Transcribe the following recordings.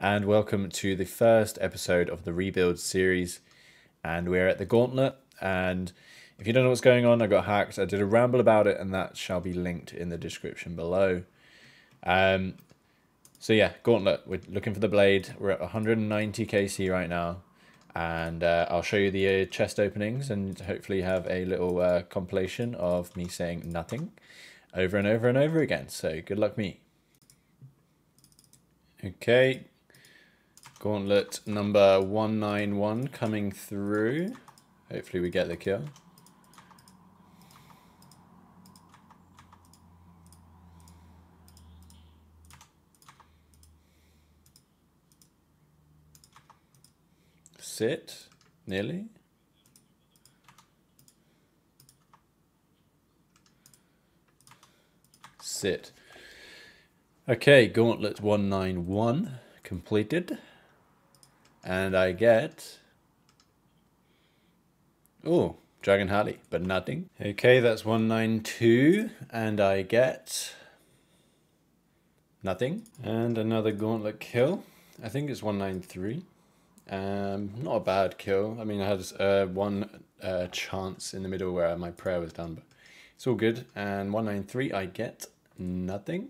and welcome to the first episode of the Rebuild series. And we're at the Gauntlet, and if you don't know what's going on, I got hacked. I did a ramble about it, and that shall be linked in the description below. So yeah, Gauntlet, we're looking for the blade. We're at 190 KC right now, and I'll show you the chest openings and hopefully have a little compilation of me saying nothing over and over and over again. So good luck me. Okay, Gauntlet number 191 coming through. Hopefully we get the kill. Sit, nearly. Sit. Okay, Gauntlet 191 completed. And I get... oh, Dragon Harley, but nothing. Okay, that's 192, and I get... nothing. And another Gauntlet kill. I think it's 193. Not a bad kill. I mean, I had one chance in the middle where my prayer was done, but it's all good. And 193, I get nothing.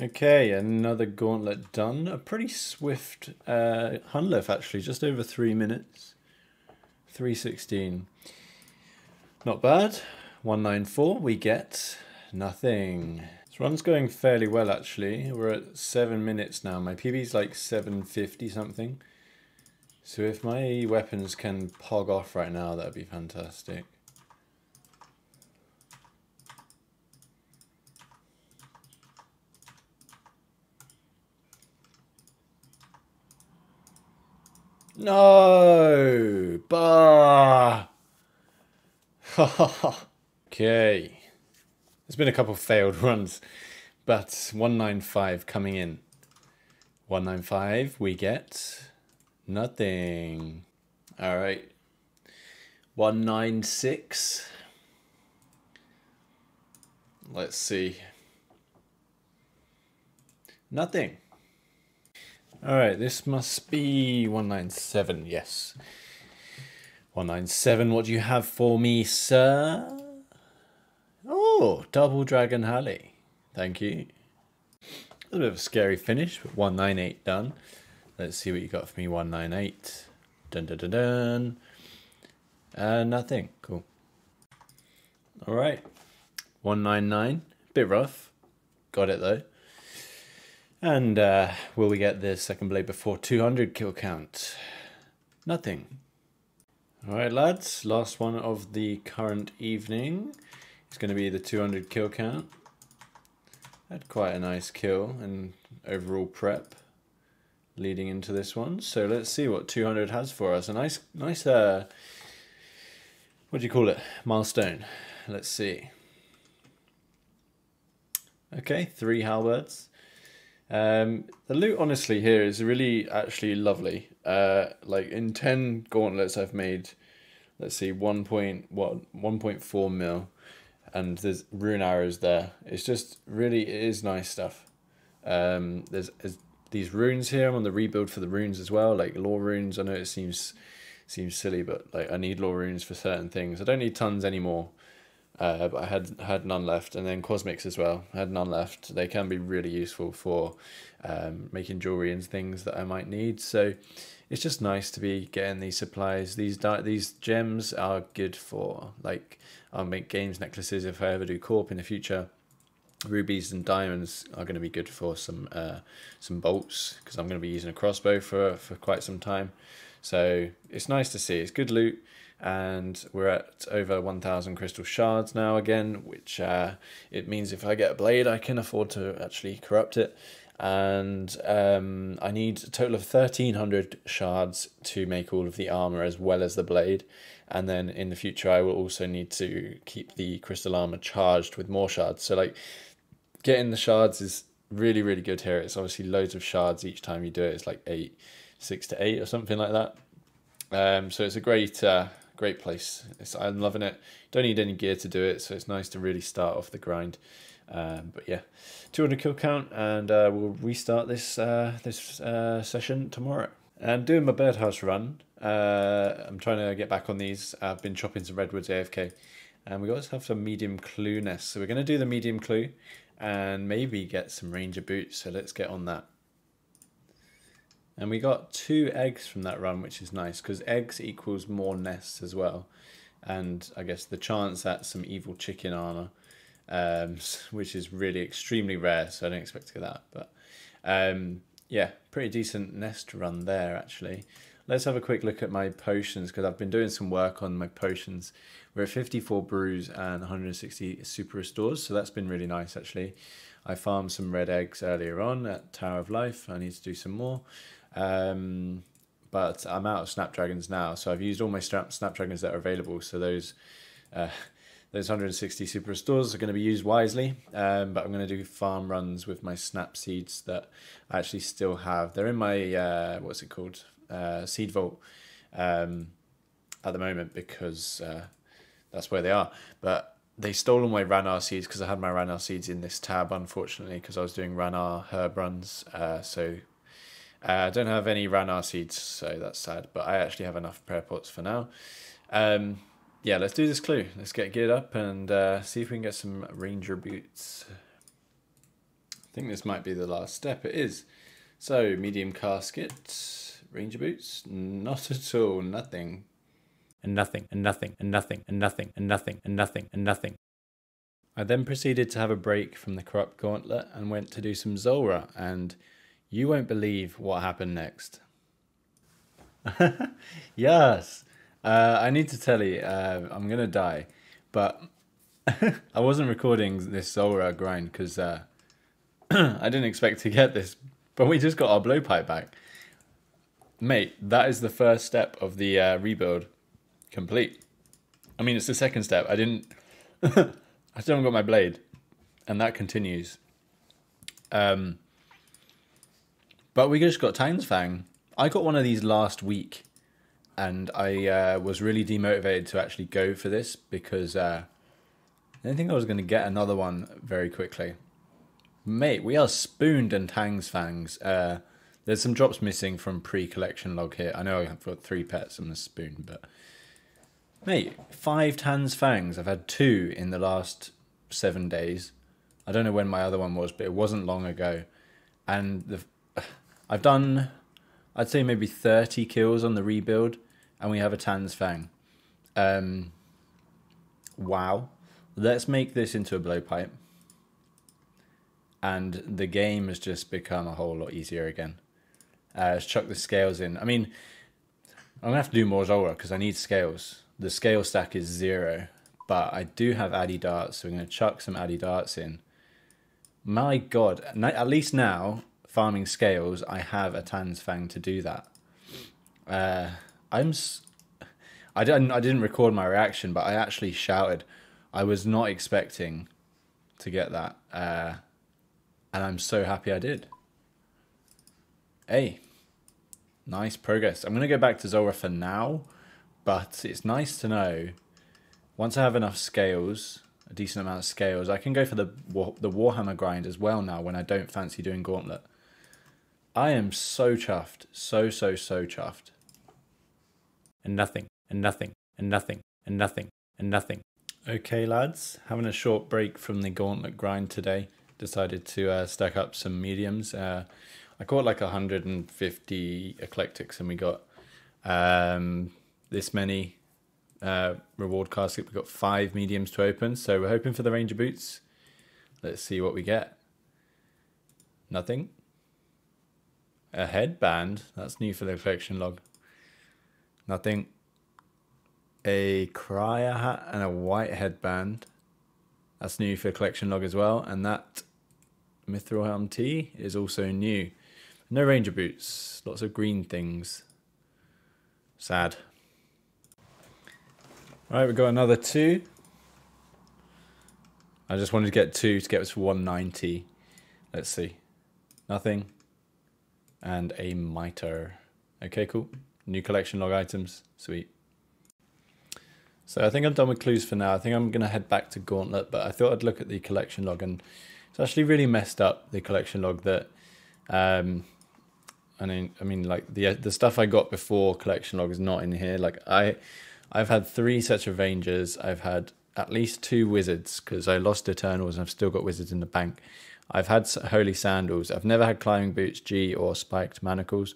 Okay, another Gauntlet done. A pretty swift Hunliff, actually, just over 3 minutes. 316. Not bad. 194, we get nothing. This run's going fairly well, actually. We're at 7 minutes now. My PB's like 750 something. So if my weapons can pog off right now, that'd be fantastic. No! Bah! Okay. There's been a couple of failed runs, but 195 coming in. 195, we get... nothing. All right. 196. Let's see. Nothing. All right, this must be 197. Yes. 197. What do you have for me, sir? Oh, double Dragon Harley. Thank you. A little bit of a scary finish, but 198 done. Let's see what you got for me. 198. Dun dun dun dun. Nothing. Cool. All right. 199. Bit rough. Got it though. And will we get the second blade before 200 kill count? Nothing. All right, lads. Last one of the current evening. It's going to be the 200 kill count. Had quite a nice kill and overall prep leading into this one. So let's see what 200 has for us. A nice what do you call it? Milestone. Let's see. Okay, 3 halberds. The loot honestly here is really actually lovely. Like in 10 gauntlets I've made, let's see, 1.4 mil, and there's rune arrows there. It's just really, it is nice stuff. There's these runes here. I'm on the rebuild for the runes as well, like lore runes. I know it seems silly, but like I need lore runes for certain things. I don't need tons anymore, but I had none left. And then cosmics as well, I had none left. They can be really useful for making jewelry and things that I might need. So it's just nice to be getting these supplies. These gems are good for, like, I'll make games necklaces if I ever do corp in the future. Rubies and diamonds are going to be good for some bolts, because I'm going to be using a crossbow for quite some time. So it's nice to see. It's good loot, and we're at over 1,000 crystal shards now again, which it means if I get a blade I can afford to actually corrupt it. And I need a total of 1,300 shards to make all of the armor as well as the blade. And then in the future I will also need to keep the crystal armor charged with more shards. So like, getting the shards is really, really good here. It's obviously loads of shards each time you do it. It's like 6 to 8 or something like that. So it's a great place. I'm loving it. Don't need any gear to do it, so it's nice to really start off the grind But yeah, 200 kill count, and we'll restart this session tomorrow. And doing my birdhouse run, I'm trying to get back on these. I've been chopping some redwoods AFK, and we got to have some medium clue nests. So we're going to do the medium clue, and maybe get some ranger boots. So let's get on that. And we got 2 eggs from that run, which is nice because eggs equals more nests as well. And I guess the chance at some evil chicken armor, which is really extremely rare, so I don't expect to get that. But yeah, pretty decent nest run there actually. Let's have a quick look at my potions because I've been doing some work on my potions. We're at 54 brews and 160 super restores, so that's been really nice actually. I farmed some red eggs earlier on at Tower of Life. I need to do some more. But I'm out of snapdragons now, so I've used all my snapdragons that are available. So those 160 super restores are going to be used wisely. But I'm going to do farm runs with my snap seeds that I actually still have. They're in my what's it called, seed vault at the moment because that's where they are. But they stole all my Ranar seeds because I had my Ranar seeds in this tab, unfortunately, because I was doing Ranar herb runs. I don't have any Ranar seeds, so that's sad, but I actually have enough prayer pots for now. Yeah, let's do this clue. Let's get geared up and see if we can get some ranger boots. I think this might be the last step. It is. So, medium casket, ranger boots, not at all, nothing. And nothing, and nothing, and nothing, and nothing, and nothing, and nothing, and nothing. I then proceeded to have a break from the corrupt gauntlet and went to do some Zulrah, and you won't believe what happened next. Yes. I need to tell you, I'm going to die. But I wasn't recording this Zulrah grind because I didn't expect to get this. But we just got our blowpipe back. Mate, that is the first step of the rebuild complete. I mean, it's the second step. I still haven't got my blade. And that continues. But we just got Tang's Fang. I got one of these last week, and I was really demotivated to actually go for this because I didn't think I was going to get another one very quickly. Mate, we are spooned in Tang's Fangs. There's some drops missing from pre-collection log here. I know I've got 3 pets and a spoon, but mate, 5 Tang's Fangs. I've had 2 in the last 7 days. I don't know when my other one was, but it wasn't long ago. And I've done, I'd say maybe 30 kills on the rebuild, and we have a Tan's Fang. Wow. Let's make this into a blowpipe. And the game has just become a whole lot easier again. Let's chuck the scales in. I mean, I'm going to have to do more Zulrah because I need scales. The scale stack is 0, but I do have Addy darts, so we're going to chuck some Addy darts in. My God, at least now, farming scales, I have a Tan's Fang to do that. I didn't record my reaction, but I actually shouted. I was not expecting to get that, and I'm so happy I did. Hey, nice progress. I'm gonna go back to Zulrah for now, but it's nice to know once I have enough scales, a decent amount of scales, I can go for the Warhammer grind as well now when I don't fancy doing Gauntlet. I am so chuffed. So chuffed. And nothing, and nothing, and nothing, and nothing, and nothing. Okay, lads, having a short break from the Gauntlet grind today. Decided to stack up some mediums. I caught like 150 eclectics, and we got this many reward caskets. We got 5 mediums to open, so we're hoping for the ranger boots. Let's see what we get. Nothing. A headband. That's new for the collection log. Nothing. A crier hat and a white headband. That's new for collection log as well. And that mithril helm tee is also new. No ranger boots. Lots of green things. Sad. Right, we've got another 2. I just wanted to get 2 to get us to 190. Let's see. Nothing. And a mitre. Okay, cool. New collection log items. Sweet. So I think I'm done with clues for now. I think I'm going to head back to Gauntlet, but I thought I'd look at the collection log, and it's actually really messed up, the collection log, that I mean, like the stuff I got before collection log is not in here. Like I've had 3 sets of Rangers. I've had at least 2 Wizards because I lost Eternals and I've still got Wizards in the bank. I've had Holy Sandals. I've never had Climbing Boots G or Spiked Manacles.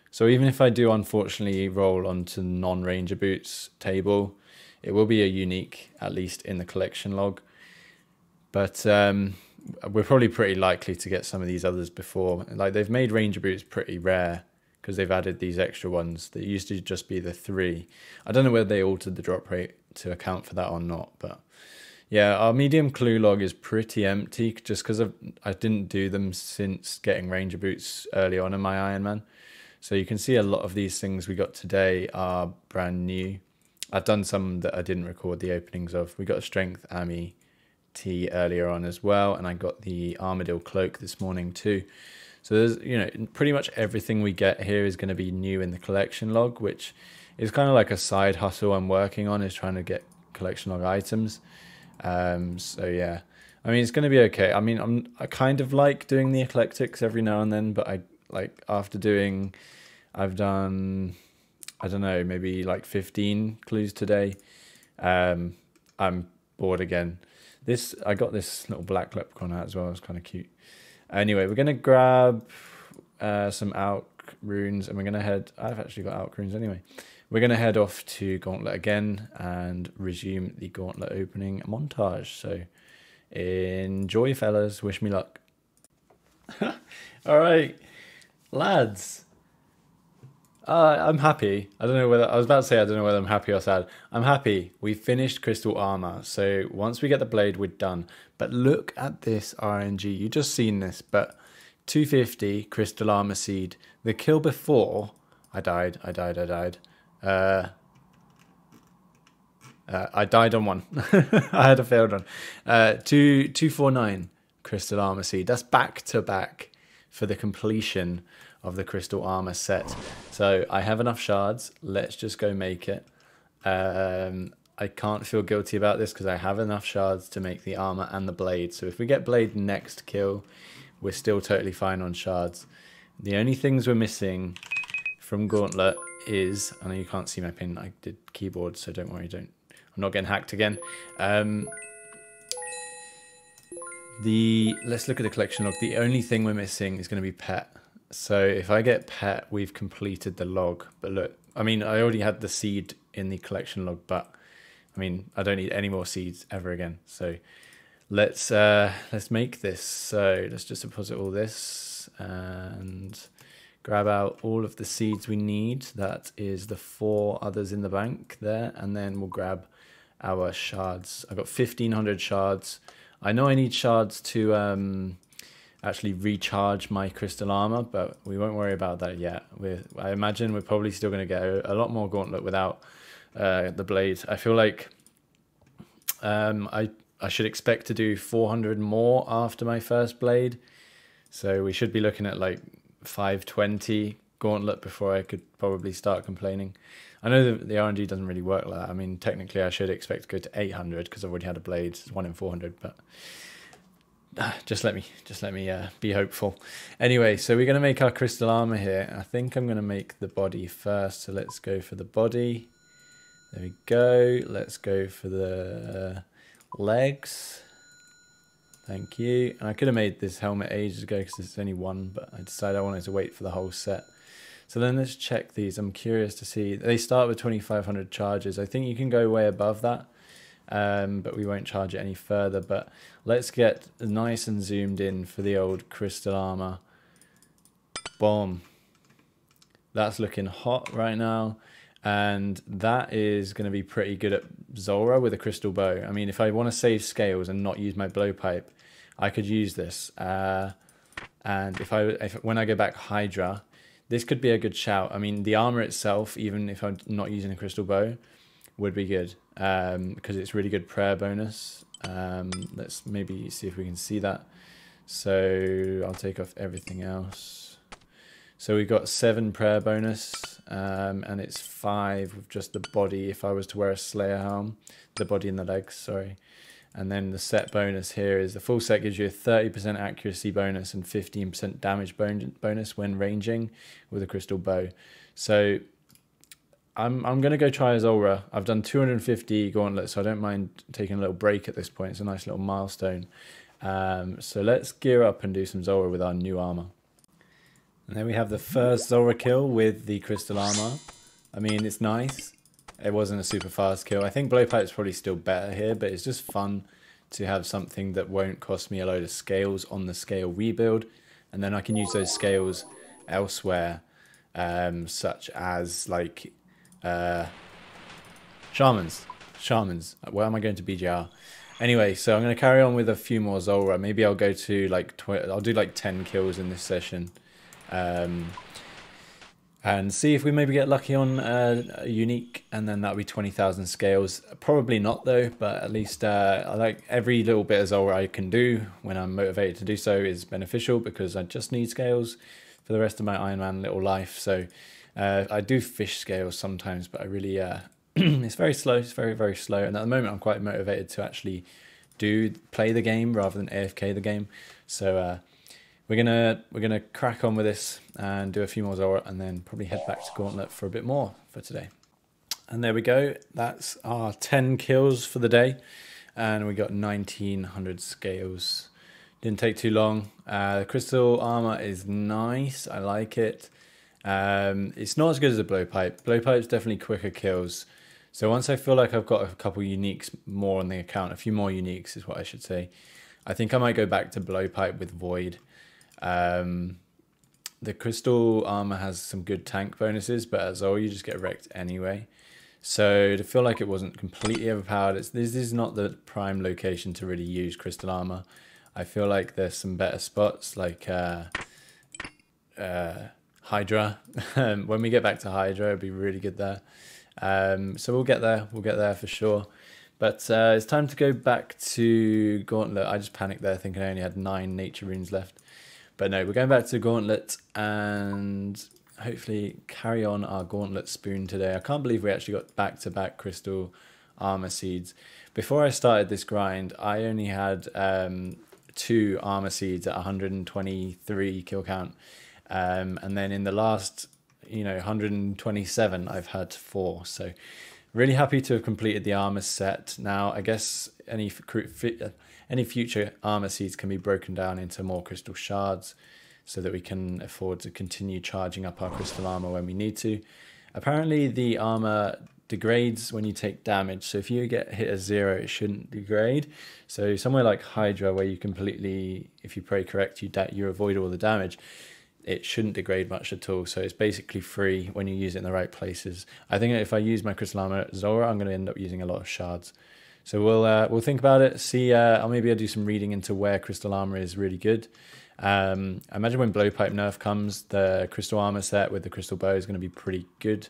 So even if I do unfortunately roll onto non-Ranger Boots table, it will be a unique, at least in the collection log. But we're probably pretty likely to get some of these others before. Like they've made Ranger Boots pretty rare because they've added these extra ones that used to just be the 3. I don't know whether they altered the drop rate to account for that or not, but yeah, our medium clue log is pretty empty just because I didn't do them since getting Ranger Boots early on in my Iron Man. So you can see a lot of these things we got today are brand new. I've done some that I didn't record the openings of. We got a Strength Ami T earlier on as well, and I got the Armadillo Cloak this morning too. So there's, you know, pretty much everything we get here is going to be new in the collection log, which is kind of like a side hustle I'm working on, is trying to get collection log items. So yeah, I mean, it's going to be okay. I mean, I kind of like doing the eclectics every now and then, but I like I've done, I don't know, maybe like 15 clues today. I'm bored again. I got this little black leprechaun out as well. It's kind of cute. Anyway, we're going to grab some Alk runes, and we're going to head... I've actually got Alk runes anyway. We're going to head off to Gauntlet again and resume the Gauntlet opening montage. So enjoy, fellas. Wish me luck. All right, lads. I'm happy. I don't know whether I was about to say I don't know whether I'm happy or sad. I'm happy. We finished Crystal Armor. So once we get the blade, we're done. But look at this RNG. You just seen this, but 250 Crystal Armor Seed. The kill before I died. I died on one. I had a failed one. 249 Crystal Armor Seed. That's back to back for the completion of the Crystal Armor set. So I have enough shards. Let's just go make it. I can't feel guilty about this because I have enough shards to make the armor and the blade. So if we get blade next kill, we're still totally fine on shards. The only things we're missing from Gauntlet is, I know you can't see my pin, I did keyboard, so don't worry, I'm not getting hacked again. Let's look at the collection log. The only thing we're missing is going to be pet. So if I get pet, we've completed the log. But look, I mean, I already had the seed in the collection log, but I mean, I don't need any more seeds ever again. So let's make this. So let's just deposit all this and grab out all of the seeds we need. That is the 4 others in the bank there, and then we'll grab our shards. I've got 1,500 shards. I know I need shards to actually recharge my crystal armor, but we won't worry about that yet. I imagine we're probably still going to get a lot more Gauntlet without the blade. I feel like I should expect to do 400 more after my first blade, so we should be looking at like 520 Gauntlet before I could probably start complaining. I know the RNG doesn't really work like that. I mean, technically I should expect to go to 800 because I've already had a blade. It's 1 in 400, but just let me be hopeful. Anyway, so we're going to make our crystal armor here. I think I'm going to make the body first, so let's go for the body. There we go. Let's go for the legs. Thank you. And I could have made this helmet ages ago because it's only 1, but I decided I wanted to wait for the whole set. So then let's check these. I'm curious to see. They start with 2,500 charges. I think you can go way above that, but we won't charge it any further. But let's get nice and zoomed in for the old crystal armor. Boom. That's looking hot right now. And that is going to be pretty good at Zora with a crystal bow. I mean, if I want to save scales and not use my blowpipe, I could use this. And when I go back Hydra, this could be a good shout. I mean, the armor itself, even if I'm not using a crystal bow, would be good because it's really good prayer bonus. Let's maybe see if we can see that. So I'll take off everything else. So we've got 7 prayer bonus. and it's 5 with just the body if I was to wear a Slayer helm, the body and the legs, sorry. And then the set bonus here is the full set gives you a 30% accuracy bonus and 15% damage bonus when ranging with a crystal bow. So I'm going to go try Azora. I've done 250 gauntlets, so I don't mind taking a little break at this point. It's a nice little milestone. So let's gear up and do some Zora with our new armor. And then we have the first Zora kill with the crystal armor. I mean, it's nice. It wasn't a super fast kill. I think Blowpipe's probably still better here, but it's just fun to have something that won't cost me a load of scales on the scale rebuild. And then I can use those scales elsewhere, such as like Shamans. Where am I going to BGR? Anyway, so I'm going to carry on with a few more Zora. Maybe I'll go to like, I'll do like 10 kills in this session. And see if we maybe get lucky on a unique, and then that'll be 20,000 scales. Probably not though, but at least I like every little bit of Zora I can do when I'm motivated to do so is beneficial, because I just need scales for the rest of my Iron Man little life. So I do fish scales sometimes, but I really, it's very slow. It's very, very slow. And at the moment I'm quite motivated to actually play the game rather than AFK the game. So we're gonna crack on with this and do a few more Zora, and then probably head back to Gauntlet for a bit more for today. And there we go. That's our 10 kills for the day, and we got 1900 scales. Didn't take too long. The crystal armor is nice. I like it. It's not as good as a blowpipe. Blowpipe's definitely quicker kills. So once I feel like I've got a couple uniques more on the account, a few more uniques is what I should say, I think I might go back to blowpipe with void. The crystal armor has some good tank bonuses, but as all you just get wrecked anyway. So to feel like it wasn't completely overpowered, this is not the prime location to really use crystal armor. I feel like there's some better spots like Hydra. When we get back to Hydra, it'll be really good there. So we'll get there for sure. But it's time to go back to Gauntlet. I just panicked there thinking I only had 9 nature runes left. But no, we're going back to Gauntlet and hopefully carry on our Gauntlet spoon today. I can't believe we actually got back-to-back crystal armor seeds. Before I started this grind, I only had 2 armor seeds at 123 kill count. And then in the last, 127, I've had 4. So really happy to have completed the armor set. Now, I guess any future armor seeds can be broken down into more crystal shards so that we can afford to continue charging up our crystal armor when we need to. Apparently the armor degrades when you take damage, so if you get hit as 0 it shouldn't degrade. So somewhere like Hydra, where you completely, if you pray correct, you avoid all the damage, it shouldn't degrade much at all. So it's basically free when you use it in the right places. I think if I use my crystal armor at Zora, I'm going to end up using a lot of shards. So we'll think about it. See, I'll do some reading into where crystal armor is really good. I imagine when blowpipe nerf comes, the crystal armor set with the crystal bow is going to be pretty good,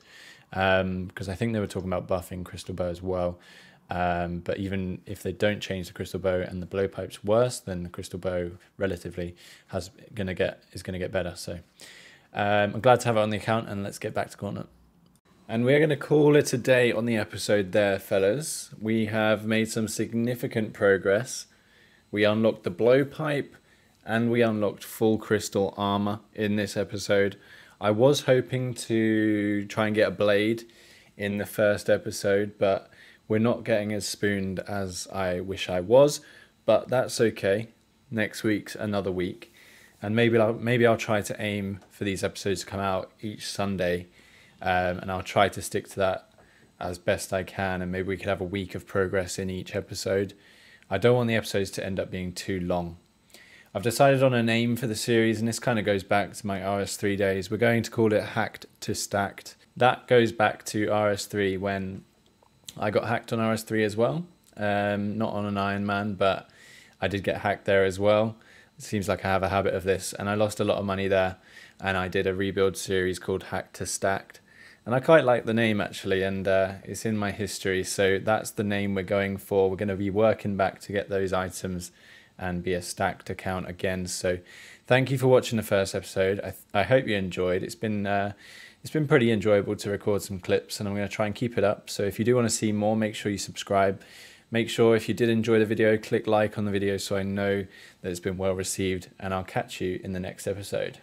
because I think they were talking about buffing crystal bow as well. But even if they don't change the crystal bow and the blowpipe's worse, then the crystal bow relatively is going to get better. So I'm glad to have it on the account, and let's get back to Gauntlet. And we're going to call it a day on the episode there, fellas. We have made some significant progress. We unlocked the blowpipe and we unlocked full crystal armor in this episode. I was hoping to try and get a blade in the first episode, but we're not getting as spooned as I wish I was, but that's okay. Next week's another week. And maybe I'll try to aim for these episodes to come out each Sunday. And I'll try to stick to that as best I can, and maybe we could have a week of progress in each episode. I don't want the episodes to end up being too long. I've decided on a name for the series, and this kind of goes back to my RS3 days. We're going to call it Hacked to Stacked. That goes back to RS3 when I got hacked on RS3 as well. Not on an Iron Man, but I did get hacked there as well. It seems like I have a habit of this, and I lost a lot of money there, and I did a rebuild series called Hacked to Stacked. And I quite like the name actually, and it's in my history, so that's the name we're going for. We're going to be working back to get those items and be a stacked account again. So thank you for watching the first episode. I hope you enjoyed. It's been pretty enjoyable to record some clips, and I'm going to try and keep it up. So if you do want to see more, make sure you subscribe. Make sure if you did enjoy the video, click like on the video so I know that it's been well received, and I'll catch you in the next episode.